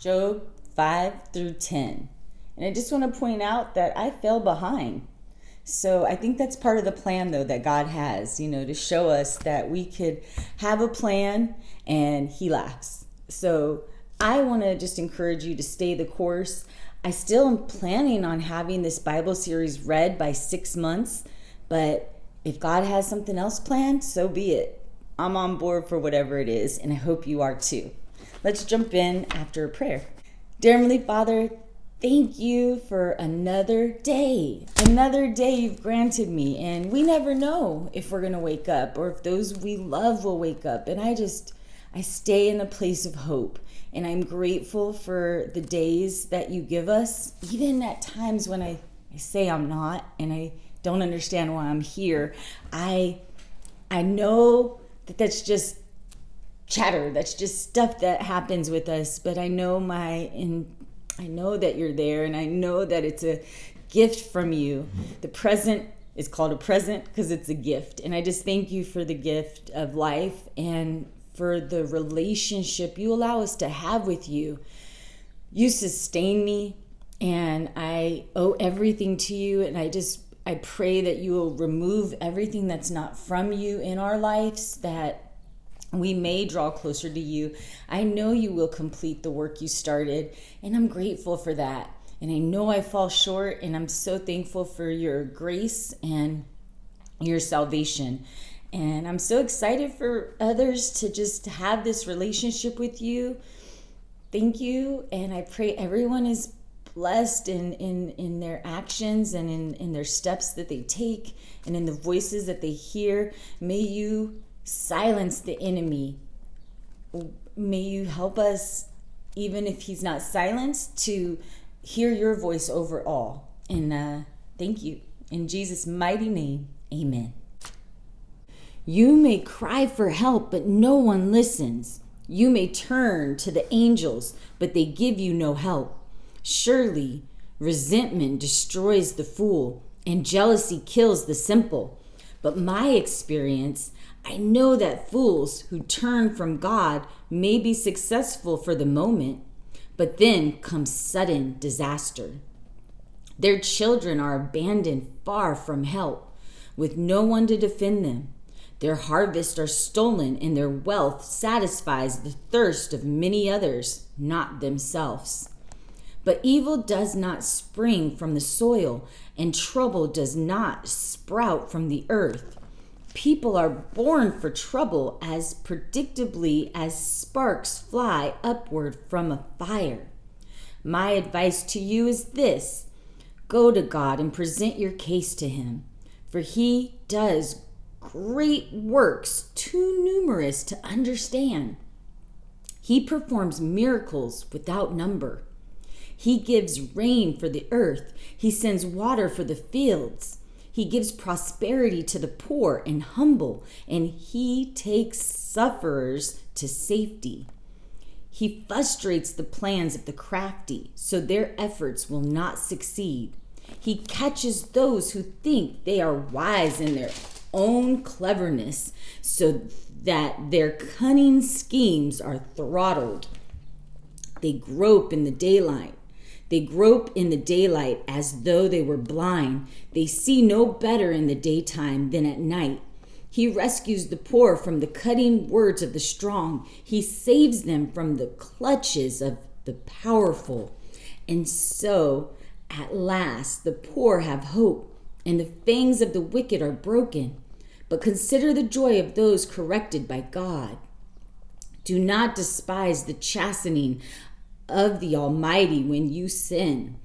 Job 5 through 10. And I just want to point out that I fell behind. So I think that's part of the plan, though, that God has, to show us that we could have a plan and he laughs. So I want to just encourage you to stay the course. I still am planning on having this Bible series read by 6 months, but if God has something else planned, so be it. I'm on board for whatever it is, and I hope you are too. Let's jump in after a prayer. Dear Heavenly Father, thank you for another day you've granted me. And we never know if we're going to wake up or if those we love will wake up. And I stay in a place of hope. And I'm grateful for the days that you give us, even at times when I say I'm not and I don't understand why I'm here. I know that that's just chatter. That's just stuff that happens with us. But I know I know that you're there, and I know that it's a gift from you. The present is called a present because it's a gift. And I just thank you for the gift of life and for the relationship you allow us to have with you. You sustain me, and I owe everything to you. And I pray that you will remove everything that's not from you in our lives, that we may draw closer to you. I know you will complete the work you started, and I'm grateful for that. And I know I fall short, and I'm so thankful for your grace and your salvation. And I'm so excited for others to just have this relationship with you. Thank you. And I pray everyone is blessed in their actions and in their steps that they take and in the voices that they hear. May you silence the enemy. May you help us, even if he's not silenced, to hear your voice over all. And thank you. In Jesus' mighty name, amen. You may cry for help, but no one listens. You may turn to the angels, but they give you no help. Surely, resentment destroys the fool, and jealousy kills the simple. But my experience, I know that fools who turn from God may be successful for the moment, but then comes sudden disaster. Their children are abandoned far from help, with no one to defend them. Their harvests are stolen, and their wealth satisfies the thirst of many others, not themselves. But evil does not spring from the soil, and trouble does not sprout from the earth. People are born for trouble as predictably as sparks fly upward from a fire. My advice to you is this: go to God and present your case to him, for he does great works too numerous to understand. He performs miracles without number. He gives rain for the earth. He sends water for the fields. He gives prosperity to the poor and humble, and he takes sufferers to safety. He frustrates the plans of the crafty, so their efforts will not succeed. He catches those who think they are wise in their own cleverness, so that their cunning schemes are throttled. They grope in the daylight. They grope in the daylight as though they were blind. They see no better in the daytime than at night. He rescues the poor from the cutting words of the strong. He saves them from the clutches of the powerful. And so, at last, the poor have hope, and the fangs of the wicked are broken. But consider the joy of those corrected by God. Do not despise the chastening of the Almighty when you sin.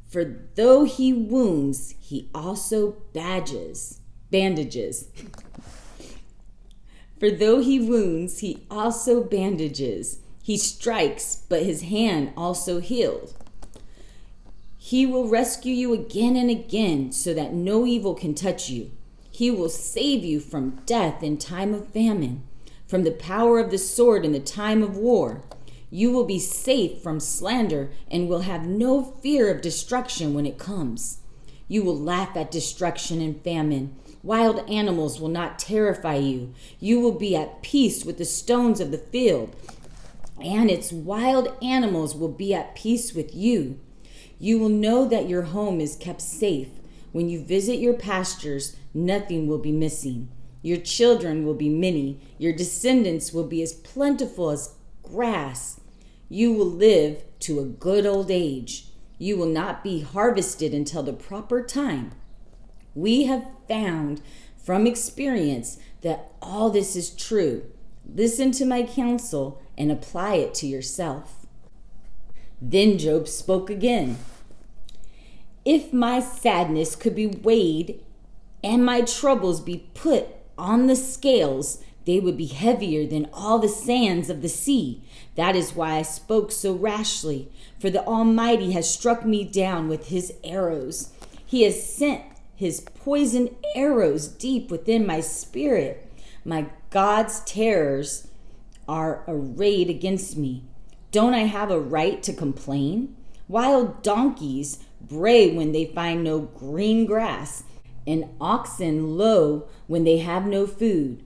For though he wounds, he also bandages. For though he wounds, he also bandages. He strikes, but his hand also heals. He will rescue you again and again, so that no evil can touch you. He will save you from death in time of famine, from the power of the sword in the time of war. You will be safe from slander and will have no fear of destruction when it comes. You will laugh at destruction and famine. Wild animals will not terrify you. You will be at peace with the stones of the field. and its wild animals will be at peace with you. You will know that your home is kept safe. When you visit your pastures, nothing will be missing. Your children will be many. Your descendants will be as plentiful as grass. You will live to a good old age. You will not be harvested until the proper time. We have found from experience that all this is true. Listen to my counsel and apply it to yourself. Then Job spoke again. If my sadness could be weighed and my troubles be put on the scales, they would be heavier than all the sands of the sea. That is why I spoke so rashly, for the Almighty has struck me down with his arrows. He has sent his poisoned arrows deep within my spirit. My God's terrors are arrayed against me. Don't I have a right to complain? Wild donkeys bray when they find no green grass, and oxen low when they have no food.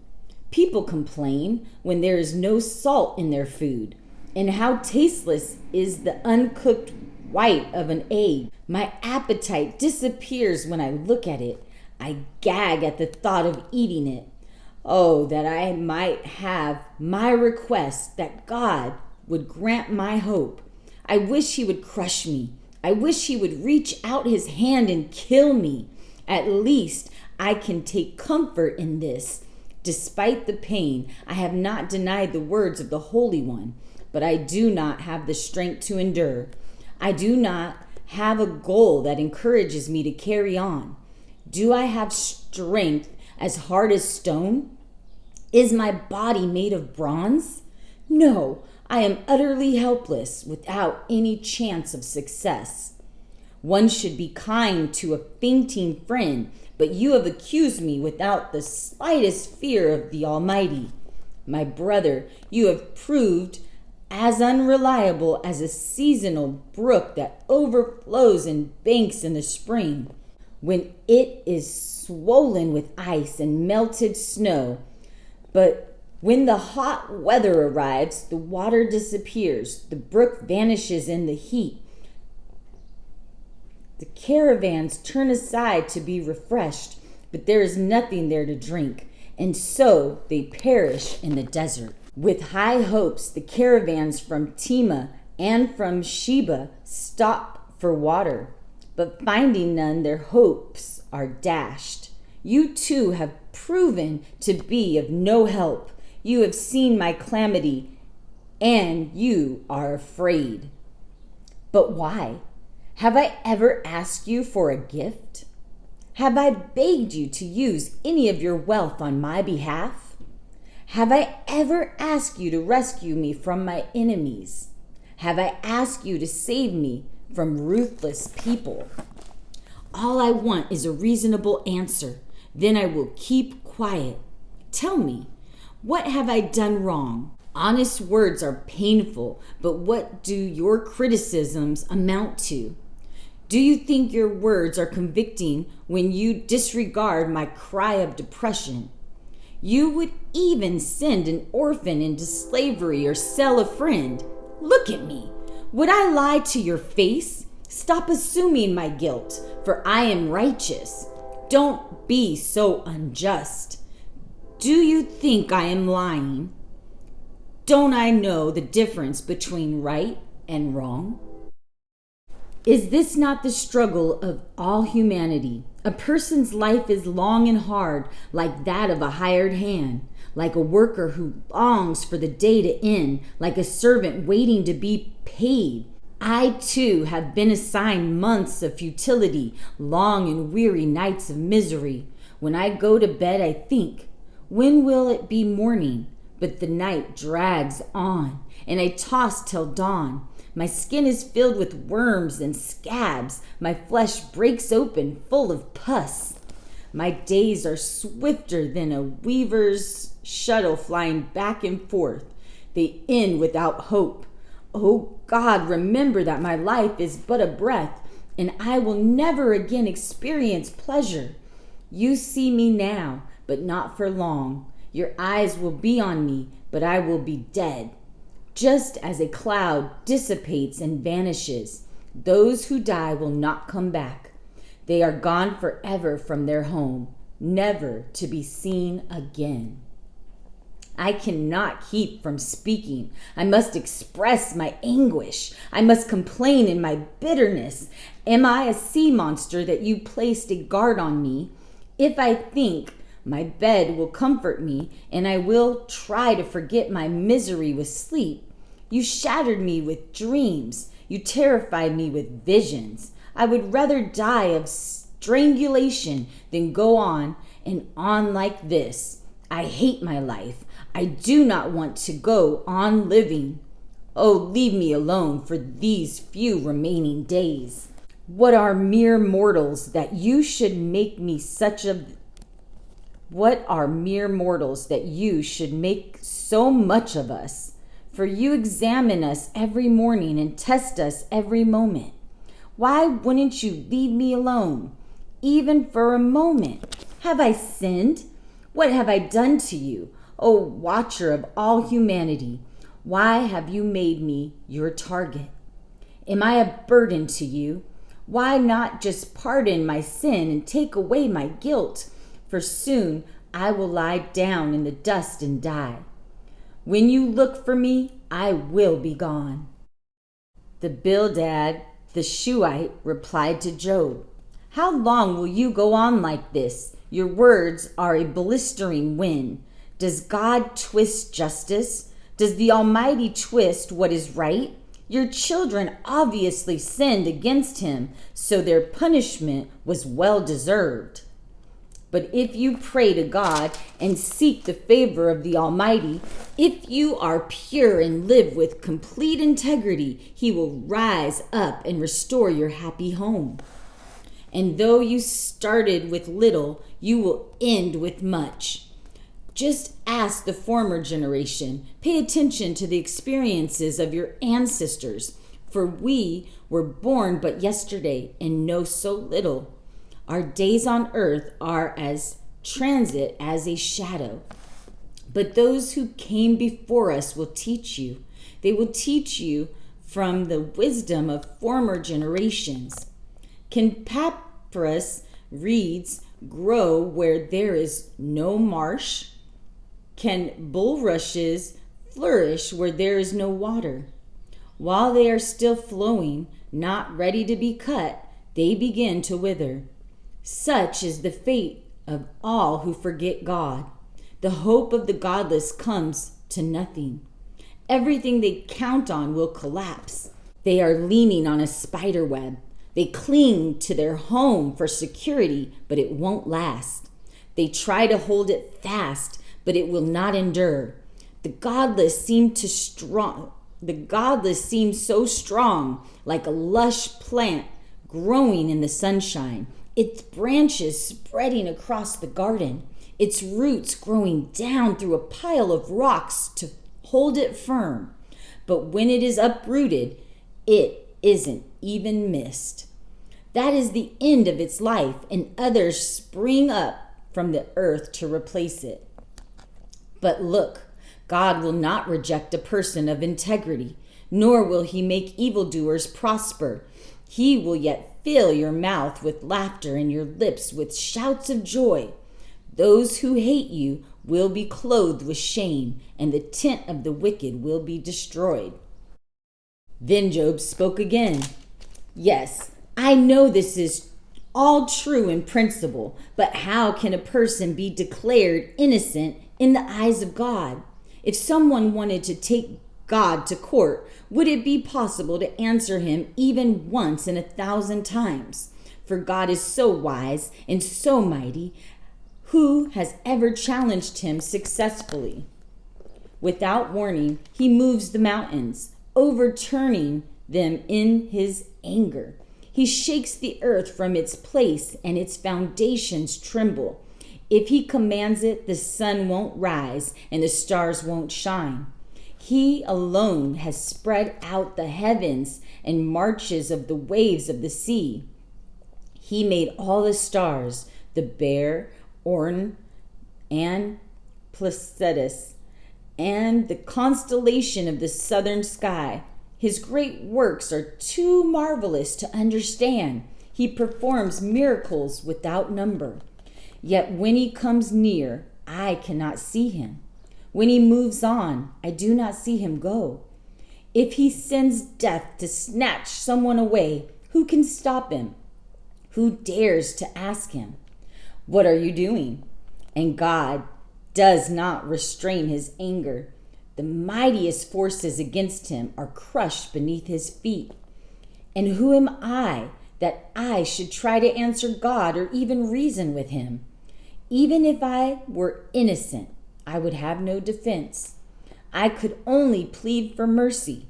People complain when there is no salt in their food, and how tasteless is the uncooked white of an egg. My appetite disappears when I look at it. I gag at the thought of eating it. Oh, that I might have my request, that God would grant my hope. I wish he would crush me. I wish he would reach out his hand and kill me. At least I can take comfort in this. Despite the pain, I have not denied the words of the Holy One, but I do not have the strength to endure. I do not have a goal that encourages me to carry on. Do I have strength as hard as stone? Is my body made of bronze? No, I am utterly helpless, without any chance of success. One should be kind to a fainting friend, but you have accused me without the slightest fear of the Almighty. My brother, you have proved as unreliable as a seasonal brook that overflows and banks in the spring, when it is swollen with ice and melted snow. But when the hot weather arrives, the water disappears. The brook vanishes in the heat. The caravans turn aside to be refreshed, but there is nothing there to drink, and so they perish in the desert. With high hopes, the caravans from Tema and from Sheba stop for water, but finding none, their hopes are dashed. You too have proven to be of no help. You have seen my calamity, and you are afraid. But why? Have I ever asked you for a gift? Have I begged you to use any of your wealth on my behalf? Have I ever asked you to rescue me from my enemies? Have I asked you to save me from ruthless people? All I want is a reasonable answer. Then I will keep quiet. Tell me, what have I done wrong? Honest words are painful, but what do your criticisms amount to? Do you think your words are convicting when you disregard my cry of depression? You would even send an orphan into slavery or sell a friend. Look at me. Would I lie to your face? Stop assuming my guilt, for I am righteous. Don't be so unjust. Do you think I am lying? Don't I know the difference between right and wrong? Is this not the struggle of all humanity? A person's life is long and hard, like that of a hired hand, like a worker who longs for the day to end, like a servant waiting to be paid. I too have been assigned months of futility, long and weary nights of misery. When I go to bed, I think, when will it be morning? But the night drags on, and I toss till dawn. My skin is filled with worms and scabs. My flesh breaks open, full of pus. My days are swifter than a weaver's shuttle flying back and forth. They end without hope. Oh God, remember that my life is but a breath, and I will never again experience pleasure. You see me now, but not for long. Your eyes will be on me, but I will be dead. Just as a cloud dissipates and vanishes, those who die will not come back. They are gone forever from their home, never to be seen again. I cannot keep from speaking. I must express my anguish. I must complain in my bitterness. Am I a sea monster that you placed a guard on me? If I think my bed will comfort me, and I will try to forget my misery with sleep, you shattered me with dreams. You terrified me with visions. I would rather die of strangulation than go on and on like this. I hate my life. I do not want to go on living. Oh, leave me alone for these few remaining days. What are mere mortals that you should make me such a... What are mere mortals that you should make so much of us? For you examine us every morning and test us every moment. Why wouldn't you leave me alone, even for a moment? Have I sinned? What have I done to you, O watcher of all humanity? Why have you made me your target? Am I a burden to you? Why not just pardon my sin and take away my guilt? For soon I will lie down in the dust and die. When you look for me, I will be gone. The Bildad, the Shuhite, replied to Job, How long will you go on like this? Your words are a blistering wind. Does God twist justice? Does the Almighty twist what is right? Your children obviously sinned against him, so their punishment was well deserved. But if you pray to God and seek the favor of the Almighty, if you are pure and live with complete integrity, he will rise up and restore your happy home. And though you started with little, you will end with much. Just ask the former generation. Pay attention to the experiences of your ancestors, for we were born but yesterday and know so little. Our days on earth are as transit as a shadow. But those who came before us will teach you. They will teach you from the wisdom of former generations. Can papyrus reeds grow where there is no marsh? Can bulrushes flourish where there is no water? While they are still flowing, not ready to be cut, they begin to wither. Such is the fate of all who forget God. The hope of the godless comes to nothing. Everything they count on will collapse. They are leaning on a spider web. They cling to their home for security, but it won't last. They try to hold it fast, but it will not endure. The godless seem so strong, like a lush plant growing in the sunshine, its branches spreading across the garden, its roots growing down through a pile of rocks to hold it firm. But when it is uprooted, it isn't even missed. That is the end of its life, and others spring up from the earth to replace it. But look, God will not reject a person of integrity, nor will he make evildoers prosper. He will yet fill your mouth with laughter and your lips with shouts of joy. Those who hate you will be clothed with shame, and the tent of the wicked will be destroyed. Then Job spoke again. Yes, I know this is all true in principle, but how can a person be declared innocent in the eyes of God? If someone wanted to take God to court, would it be possible to answer him even once in 1,000 times? For God is so wise and so mighty. Who has ever challenged him successfully? Without warning, he moves the mountains, overturning them in his anger. He shakes the earth from its place, and its foundations tremble. If he commands it, the sun won't rise and the stars won't shine. He alone has spread out the heavens and marches of the waves of the sea. He made all the stars, the Bear, Orion, and Pleiades, and the constellation of the southern sky. His great works are too marvelous to understand. He performs miracles without number. Yet when he comes near, I cannot see him. When he moves on, I do not see him go. If he sends death to snatch someone away, who can stop him? Who dares to ask him, "What are you doing?" And God does not restrain his anger. The mightiest forces against him are crushed beneath his feet. And who am I that I should try to answer God or even reason with him? Even if I were innocent, I would have no defense. I could only plead for mercy.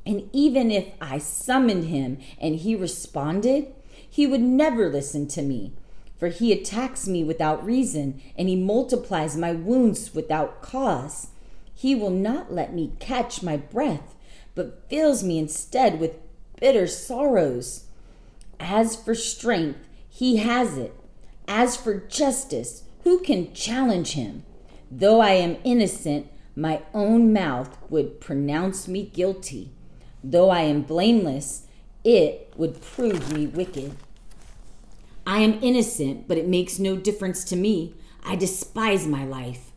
And even if I summoned him and he responded, he would never listen to me. For he attacks me without reason, and he multiplies my wounds without cause. He will not let me catch my breath, but fills me instead with bitter sorrows. As for strength, he has it. As for justice, who can challenge him? Though I am innocent, my own mouth would pronounce me guilty. Though I am blameless, it would prove me wicked. I am innocent, but it makes no difference to me. I despise my life.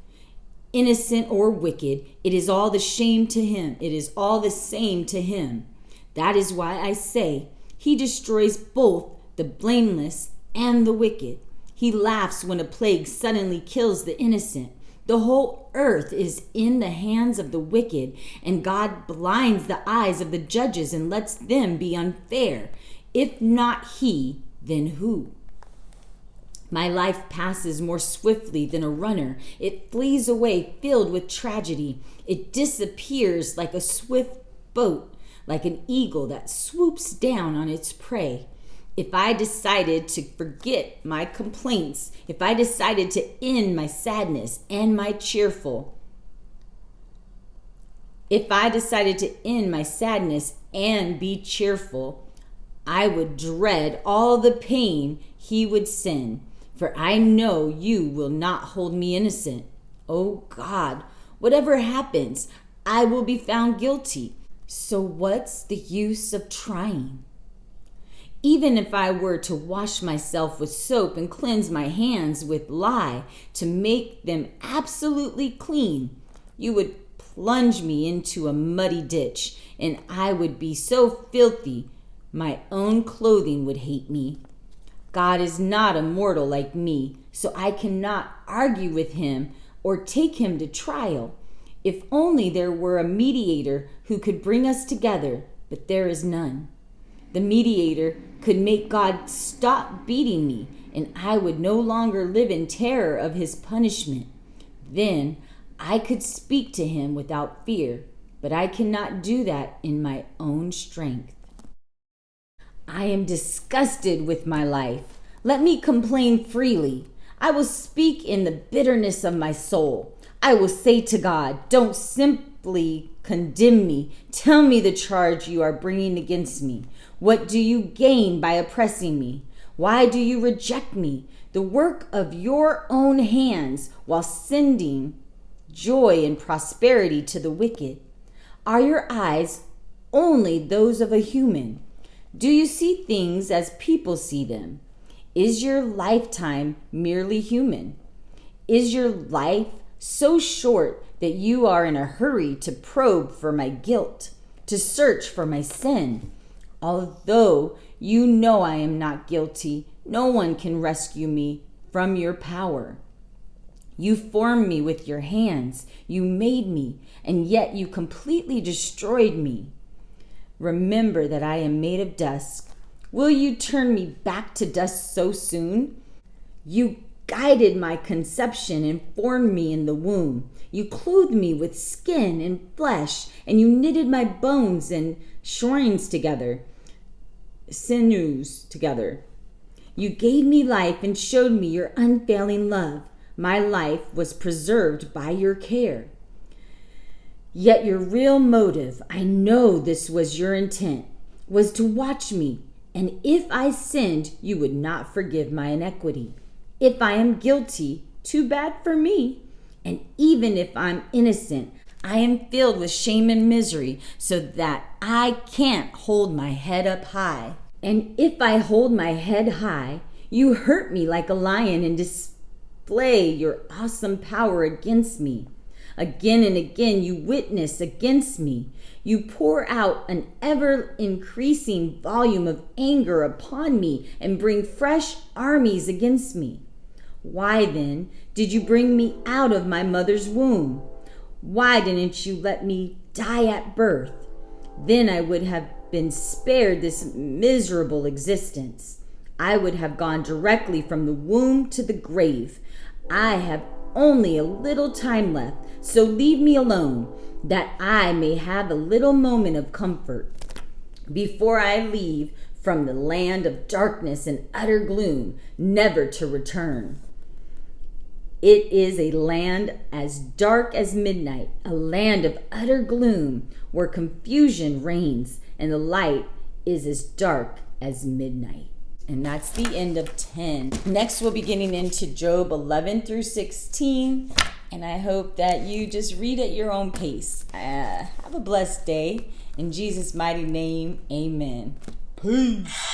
Innocent or wicked, it is all the same to him. It is all the same to him. That is why I say, he destroys both the blameless and the wicked. He laughs when a plague suddenly kills the innocent. The whole earth is in the hands of the wicked, and God blinds the eyes of the judges and lets them be unfair. If not he, then who? My life passes more swiftly than a runner. It flees away filled with tragedy. It disappears like a swift boat, like an eagle that swoops down on its prey. If I decided to forget my complaints, if I decided to end my sadness and my cheerful, if I decided to end my sadness and be cheerful, I would dread all the pain he would send. For I know you will not hold me innocent. Oh God, whatever happens, I will be found guilty. So what's the use of trying? Even if I were to wash myself with soap and cleanse my hands with lye to make them absolutely clean, you would plunge me into a muddy ditch, and I would be so filthy, my own clothing would hate me. God is not a mortal like me, so I cannot argue with him or take him to trial. If only there were a mediator who could bring us together, but there is none. The mediator could make God stop beating me, and I would no longer live in terror of his punishment. Then I could speak to him without fear, but I cannot do that in my own strength. I am disgusted with my life. Let me complain freely. I will speak in the bitterness of my soul. I will say to God, don't simply condemn me. Tell me the charge you are bringing against me. What do you gain by oppressing me? Why do you reject me, the work of your own hands, while sending joy and prosperity to the wicked? Are your eyes only those of a human? Do you see things as people see them? Is your lifetime merely human? Is your life so short that you are in a hurry to probe for my guilt, to search for my sin? Although you know I am not guilty, no one can rescue me from your power. You formed me with your hands. You made me, and yet you completely destroyed me. Remember that I am made of dust. Will you turn me back to dust so soon? You guided my conception and formed me in the womb. You clothed me with skin and flesh, and you knitted my bones and sinews together. You gave me life and showed me your unfailing love. My life was preserved by your care. Yet your real motive, I know this was your intent, was to watch me. And if I sinned, you would not forgive my iniquity. If I am guilty, too bad for me. And even if I'm innocent, I am filled with shame and misery so that I can't hold my head up high. And if I hold my head high, you hurt me like a lion and display your awesome power against me. Again and again you witness against me. You pour out an ever-increasing volume of anger upon me and bring fresh armies against me. Why then did you bring me out of my mother's womb? Why didn't you let me die at birth? Then I would have been spared this miserable existence. I would have gone directly from the womb to the grave. I have only a little time left, so leave me alone, that I may have a little moment of comfort before I leave from the land of darkness and utter gloom, never to return. It is a land as dark as midnight, a land of utter gloom, where confusion reigns and the light is as dark as midnight. And that's the end of 10. Next, we'll be getting into Job 11 through 16. And I hope that you just read at your own pace. Have a blessed day. In Jesus' mighty name, amen. Peace.